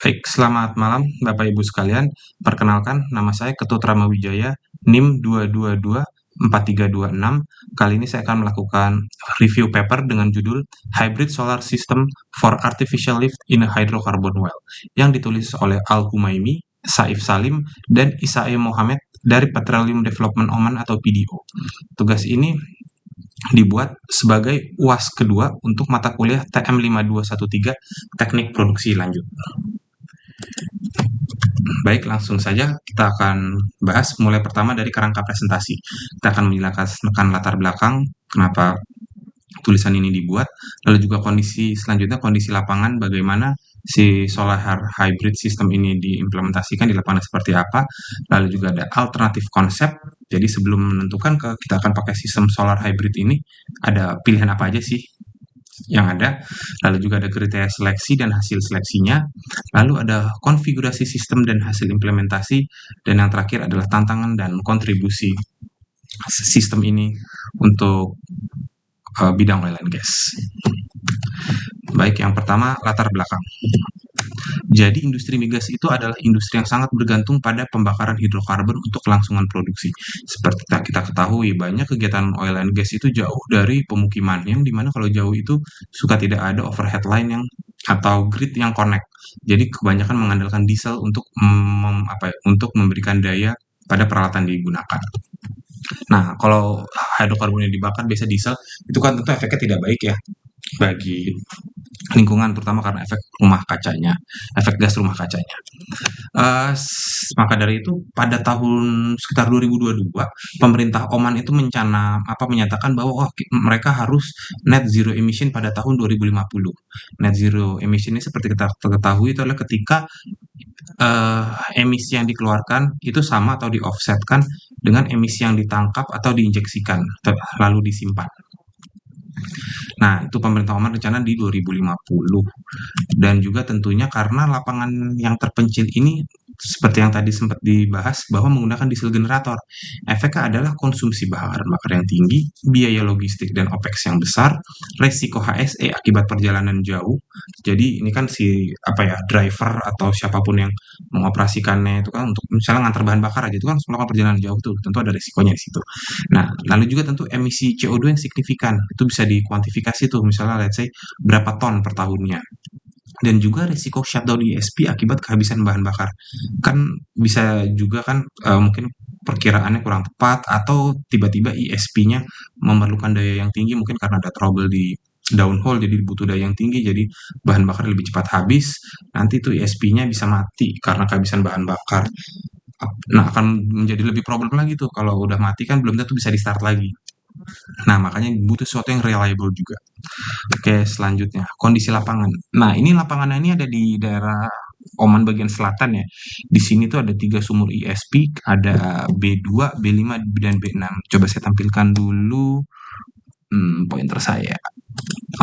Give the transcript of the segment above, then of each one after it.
Baik, selamat malam Bapak Ibu sekalian. Perkenalkan, nama saya Ketut Ramawijaya, NIM 2224326. Kali ini saya akan melakukan review paper dengan judul Hybrid Solar System for Artificial Lift in a Hydrocarbon Well, yang ditulis oleh Al-Humaimi, Saif Salim, dan Isae Mohammed dari Petroleum Development Oman atau PDO. Tugas ini dibuat sebagai UAS kedua untuk mata kuliah TM 5213 Teknik Produksi Lanjut. Baik, langsung saja kita akan bahas mulai pertama dari kerangka presentasi. Kita akan menjelaskan latar belakang kenapa tulisan ini dibuat, lalu juga kondisi selanjutnya, kondisi lapangan, bagaimana si solar hybrid system ini diimplementasikan di lapangan seperti apa, lalu juga ada alternatif konsep. Jadi sebelum menentukan kita akan pakai sistem solar hybrid ini, ada pilihan apa aja sih yang ada, lalu juga ada kriteria seleksi dan hasil seleksinya, lalu ada konfigurasi sistem dan hasil implementasi, dan yang terakhir adalah tantangan dan kontribusi sistem ini untuk bidang oil and gas. Baik, yang pertama latar belakang. Jadi industri migas itu adalah industri yang sangat bergantung pada pembakaran hidrokarbon untuk kelangsungan produksi. Seperti kita ketahui, banyak kegiatan oil and gas itu jauh dari pemukiman, yang dimana kalau jauh itu suka tidak ada overhead line yang atau grid yang connect. Jadi kebanyakan mengandalkan diesel untuk untuk memberikan daya pada peralatan digunakan. Nah, kalau hidrokarbon yang dibakar biasa diesel, itu kan tentu efeknya tidak baik ya bagi lingkungan, terutama karena efek rumah kacanya, efek gas rumah kacanya. Maka dari itu pada tahun sekitar 2022 pemerintah Oman itu menyatakan bahwa mereka harus net zero emission pada tahun 2050. Net zero emission ini seperti kita ketahui itu adalah ketika emisi yang dikeluarkan itu sama atau di-offsetkan dengan emisi yang ditangkap atau diinjeksikan lalu disimpan. Nah, itu pemerintah Oman rencana di 2050. Dan juga tentunya karena lapangan yang terpencil ini seperti yang tadi sempat dibahas bahwa menggunakan diesel generator. Efeknya adalah konsumsi bahan bakar yang tinggi, biaya logistik dan OPEX yang besar, resiko HSE akibat perjalanan jauh. Jadi ini kan driver atau siapapun yang mengoperasikannya itu kan untuk misalnya ngantar bahan bakar aja itu kan melakukan perjalanan jauh tuh, tentu ada risikonya di situ. Nah, lalu juga tentu emisi CO2 yang signifikan itu bisa dikuantifikasi tuh, misalnya let's say berapa ton per tahunnya. Dan juga risiko shutdown ESP akibat kehabisan bahan bakar. Kan bisa juga kan mungkin perkiraannya kurang tepat atau tiba-tiba ESP-nya memerlukan daya yang tinggi mungkin karena ada trouble di downhole jadi butuh daya yang tinggi jadi bahan bakar lebih cepat habis, nanti tuh ESP-nya bisa mati karena kehabisan bahan bakar. Nah, akan menjadi lebih problem lagi tuh kalau udah mati kan belum tentu bisa di start lagi. Nah, makanya butuh sesuatu yang reliable juga. Oke, selanjutnya kondisi lapangan. Nah, ini lapangannya ini ada di daerah Oman bagian selatan ya. Di sini tuh ada 3 sumur ESP, ada B2, B5, dan B6. Coba saya tampilkan dulu pointer saya.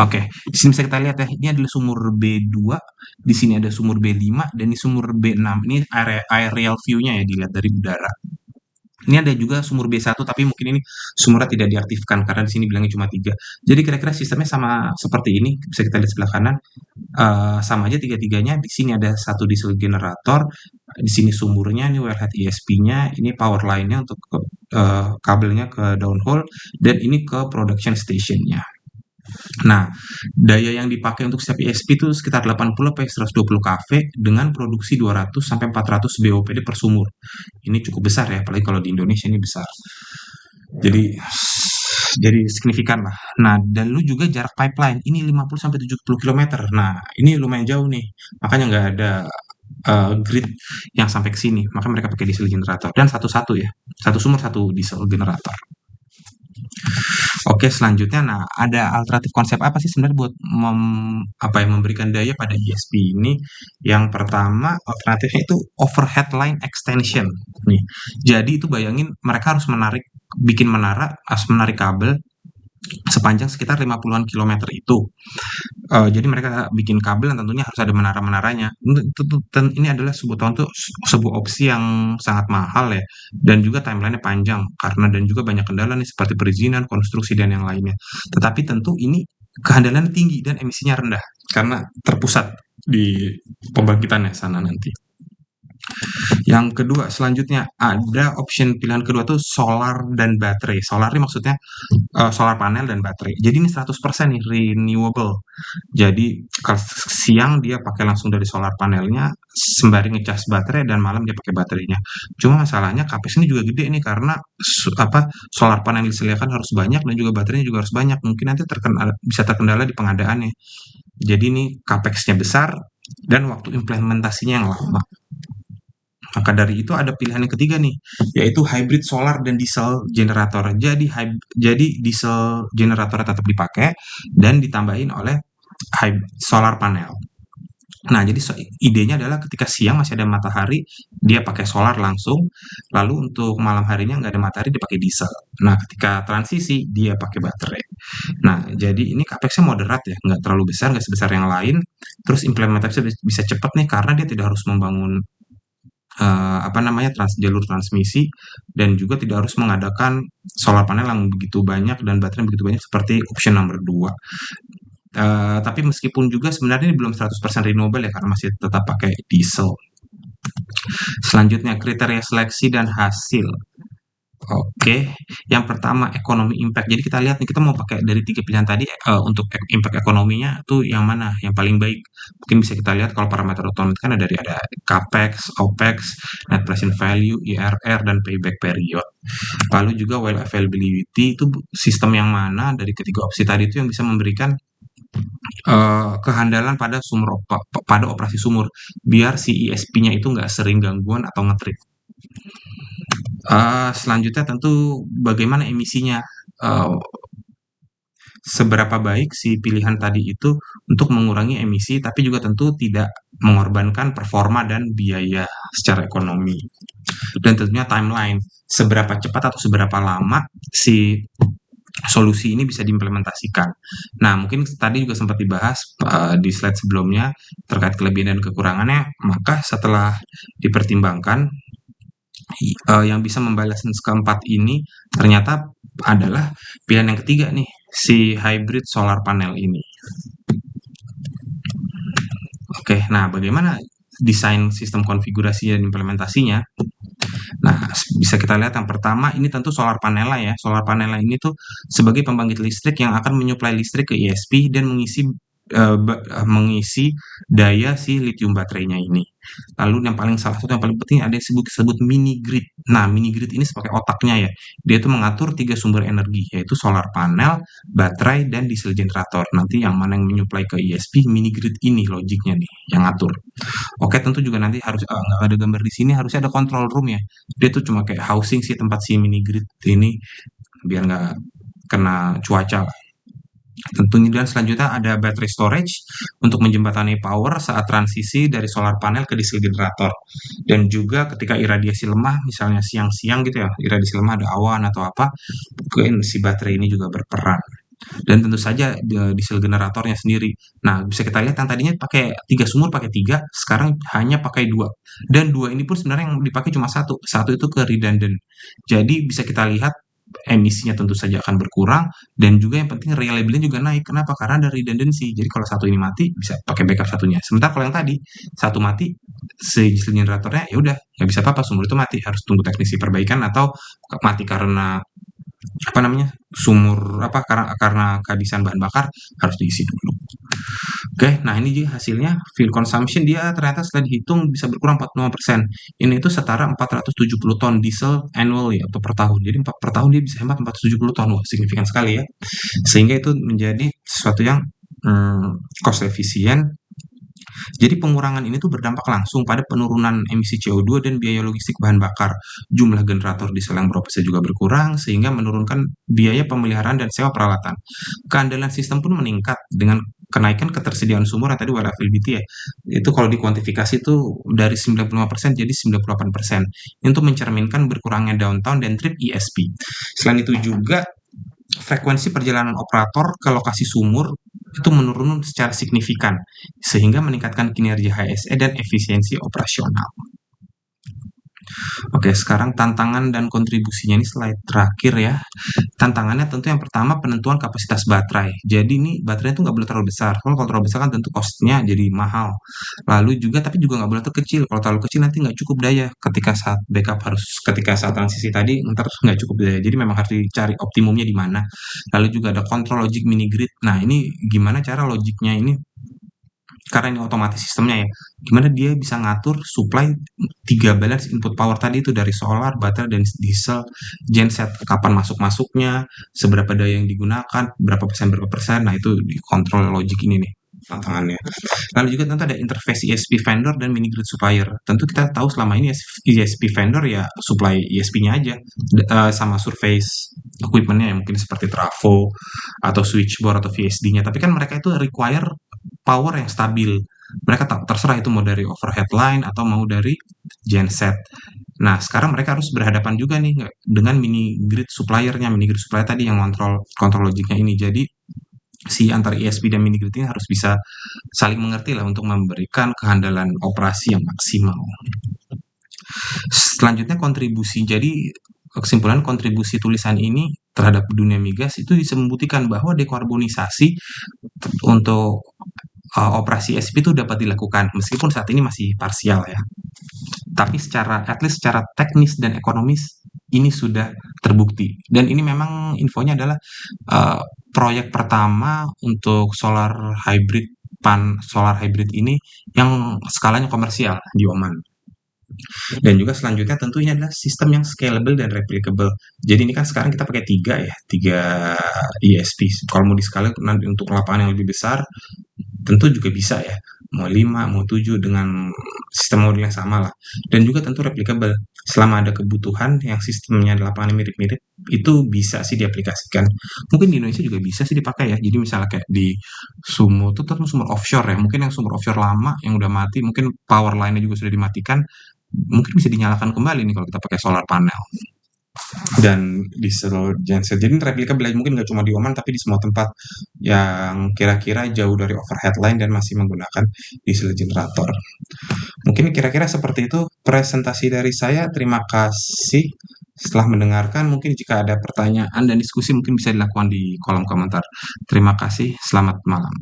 Oke, di sini bisa kita lihat ya, ini adalah sumur B2, di sini ada sumur B5, dan di sumur B6. Ini aerial view-nya ya, dilihat dari udara. Ini ada juga sumur B1 tapi mungkin ini sumurnya tidak diaktifkan karena di sini bilangnya cuma 3. Jadi kira-kira sistemnya sama seperti ini, bisa kita lihat sebelah kanan. Sama aja tiga-tiganya, di sini ada satu diesel generator, di sini sumurnya, ini wellhead ESP-nya, ini power line-nya untuk kabelnya ke downhole, dan ini ke production station-nya. Nah, daya yang dipakai untuk setiap ESP itu sekitar 80 sampai 120 kV dengan produksi 200 sampai 400 BOPD per sumur. Ini cukup besar ya, apalagi kalau di Indonesia ini besar. Jadi signifikan lah. Nah, dan lu juga jarak pipeline ini 50 sampai 70 km. Nah, ini lumayan jauh nih. Makanya nggak ada grid yang sampai ke sini. Maka mereka pakai diesel generator dan satu-satu ya. Satu sumur satu diesel generator. Oke, selanjutnya, nah ada alternatif konsep apa sih sebenarnya buat memberikan daya pada ESP ini? Yang pertama, alternatifnya itu overhead line extension. Nih, jadi itu bayangin mereka harus bikin menara, harus menarik kabel sepanjang sekitar 50-an kilometer itu. Jadi mereka bikin kabel dan tentunya harus ada menara-menaranya. Ini adalah sebuah opsi yang sangat mahal ya, dan juga timeline-nya panjang karena dan juga banyak kendala nih seperti perizinan, konstruksi dan yang lainnya. Tetapi tentu ini kehandalannya tinggi dan emisinya rendah karena terpusat di pembangkitannya sana nanti. Yang kedua, selanjutnya ada option pilihan kedua tuh solar dan baterai. Solar ini maksudnya solar panel dan baterai. Jadi ini 100% nih renewable. Jadi kalau siang dia pakai langsung dari solar panelnya, sembari ngecas baterai dan malam dia pakai baterainya. Cuma masalahnya CAPEX ini juga gede nih karena solar panel yang disediakan harus banyak dan juga baterainya juga harus banyak. Mungkin nanti bisa terkendala di pengadaannya. Jadi ini CAPEX-nya besar dan waktu implementasinya yang lama. Maka dari itu ada pilihan yang ketiga nih, yaitu hybrid solar dan diesel generator. Jadi diesel generator tetap dipakai dan ditambahin oleh solar panel. Nah, jadi idenya adalah ketika siang masih ada matahari, dia pakai solar langsung, lalu untuk malam harinya nggak ada matahari, dia pakai diesel. Nah, ketika transisi, dia pakai baterai. Nah, jadi ini CAPEX-nya moderat ya, nggak terlalu besar, nggak sebesar yang lain. Terus implementasinya bisa cepat nih, karena dia tidak harus membangun jalur transmisi dan juga tidak harus mengadakan solar panel yang begitu banyak dan baterai yang begitu banyak seperti option nomor 2. Tapi meskipun juga sebenarnya ini belum 100% renewable ya karena masih tetap pakai diesel. Selanjutnya kriteria seleksi dan hasil. Oke, yang pertama ekonomi impact. Jadi kita lihat nih kita mau pakai dari 3 pilihan tadi untuk impact ekonominya tuh yang mana yang paling baik. Mungkin bisa kita lihat kalau parameter utama kan ada CAPEX, OPEX, net present value, IRR dan payback period. Lalu juga well availability itu sistem yang mana dari ketiga opsi tadi itu yang bisa memberikan kehandalan pada pada operasi sumur biar si ISP-nya itu nggak sering gangguan atau nge-trip. Selanjutnya tentu bagaimana emisinya, seberapa baik si pilihan tadi itu untuk mengurangi emisi, tapi juga tentu tidak mengorbankan performa dan biaya secara ekonomi. Dan tentunya timeline, seberapa cepat atau seberapa lama si solusi ini bisa diimplementasikan. Nah, mungkin tadi juga sempat dibahas di slide sebelumnya terkait kelebihan dan kekurangannya, maka setelah dipertimbangkan yang bisa membalaskan keempat ini ternyata adalah pilihan yang ketiga nih, si hybrid solar panel ini. Oke, nah bagaimana desain sistem konfigurasi dan implementasinya? Nah, bisa kita lihat yang pertama ini tentu solar panel ya. Solar panel ini tuh sebagai pembangkit listrik yang akan menyuplai listrik ke ISP dan mengisi daya si lithium baterainya ini. Lalu salah satu yang paling penting ada yang disebut mini grid. Nah, mini grid ini sebagai otaknya ya. Dia itu mengatur 3 sumber energi yaitu solar panel, baterai dan diesel generator. Nanti yang mana yang menyuplai ke ISP mini grid ini logiknya nih yang ngatur. Oke, tentu juga nanti harus nggak ada gambar di sini harusnya ada control room ya. Dia tuh cuma kayak housing sih tempat si mini grid ini biar nggak kena cuaca. Tentunya dan selanjutnya ada battery storage untuk menjembatani power saat transisi dari solar panel ke diesel generator. Dan juga ketika iradiasi lemah, misalnya siang-siang gitu ya, iradiasi lemah ada awan atau apa, mungkin si baterai ini juga berperan. Dan tentu saja diesel generatornya sendiri. Nah, bisa kita lihat yang tadinya pakai 3 sumur pakai 3, sekarang hanya pakai 2. Dan 2 ini pun sebenarnya yang dipakai cuma 1. 1 itu ke redundant. Jadi bisa kita lihat emisinya tentu saja akan berkurang dan juga yang penting reliability juga naik. Kenapa? Karena ada redundancy. Jadi kalau satu ini mati bisa pakai backup satunya. Sementara kalau yang tadi satu mati, si diesel generatornya ya udah nggak bisa apa-apa sumur itu mati harus tunggu teknisi perbaikan atau mati karena sumur karena kehabisan bahan bakar harus diisi dulu. Oke, nah ini juga hasilnya fuel consumption dia ternyata setelah dihitung bisa berkurang 45%. Ini itu setara 470 ton diesel annually atau per tahun. Jadi per tahun dia bisa hemat 470 ton. Wah, signifikan sekali ya. Sehingga itu menjadi sesuatu yang cost efisien. Jadi pengurangan ini tuh berdampak langsung pada penurunan emisi CO2 dan biaya logistik bahan bakar. Jumlah generator diesel yang beroperasi juga berkurang sehingga menurunkan biaya pemeliharaan dan sewa peralatan. Keandalan sistem pun meningkat dengan kenaikan ketersediaan sumur yang tadi well availability ya. Itu kalau dikuantifikasi itu dari 95% jadi 98%. Untuk mencerminkan berkurangnya downtime dan trip ISP. Selain itu juga frekuensi perjalanan operator ke lokasi sumur itu menurun secara signifikan sehingga meningkatkan kinerja HSE dan efisiensi operasional. Oke, sekarang tantangan dan kontribusinya ini slide terakhir ya. Tantangannya tentu yang pertama penentuan kapasitas baterai. Jadi ini baterai itu nggak boleh terlalu besar. Kalau terlalu besar kan tentu cost-nya jadi mahal. Lalu juga tapi juga nggak boleh terlalu kecil. Kalau terlalu kecil nanti nggak cukup daya. Ketika saat transisi tadi ntar nggak cukup daya. Jadi memang harus dicari optimumnya di mana. Lalu juga ada control logic mini grid. Nah ini gimana cara logiknya ini karena ini otomatis sistemnya ya, gimana dia bisa ngatur supply 3 balance input power tadi itu dari solar, baterai, dan diesel, genset, kapan masuk-masuknya, seberapa daya yang digunakan, berapa persen, nah itu dikontrol logik ini nih tantangannya. Lalu juga tentu ada interface ESP vendor dan mini grid supplier. Tentu kita tahu selama ini ESP vendor ya supply ESP-nya aja sama surface equipment-nya yang mungkin seperti trafo atau switchboard atau VSD-nya. Tapi kan mereka itu require power yang stabil. Mereka terserah itu mau dari overhead line atau mau dari genset. Nah, sekarang mereka harus berhadapan juga nih dengan mini grid suppliernya, mini grid supplier tadi yang kontrol logiknya ini. Jadi si antara ESP dan mini grid ini harus bisa saling mengerti lah untuk memberikan kehandalan operasi yang maksimal. Selanjutnya kontribusi. Jadi kesimpulan kontribusi tulisan ini terhadap dunia migas itu bisa membuktikan bahwa dekarbonisasi untuk operasi ESP itu dapat dilakukan meskipun saat ini masih parsial ya. Tapi at least secara teknis dan ekonomis ini sudah terbukti. Dan ini memang infonya adalah proyek pertama untuk solar hybrid ini yang skalanya komersial di Oman. Dan juga selanjutnya tentu ini adalah sistem yang scalable dan replicable. Jadi ini kan sekarang kita pakai tiga ESP. Kalau mau di skala nanti untuk lapangan yang lebih besar, tentu juga bisa ya. Mau 5, mau 7 dengan sistem modul yang sama lah. Dan juga tentu replicable. Selama ada kebutuhan yang sistemnya di lapangan mirip-mirip, itu bisa sih diaplikasikan. Mungkin di Indonesia juga bisa sih dipakai ya. Jadi misalnya kayak di Sumur, itu kan sumur offshore ya. Mungkin yang sumur offshore lama yang udah mati, mungkin power line-nya juga sudah dimatikan, mungkin bisa dinyalakan kembali nih kalau kita pakai solar panel dan diesel genset. Jadi replicable mungkin nggak cuma di Oman tapi di semua tempat yang kira-kira jauh dari overhead line dan masih menggunakan diesel generator. Mungkin kira-kira seperti itu presentasi dari saya. Terima kasih setelah mendengarkan. Mungkin jika ada pertanyaan dan diskusi mungkin bisa dilakukan di kolom komentar. Terima kasih. Selamat malam.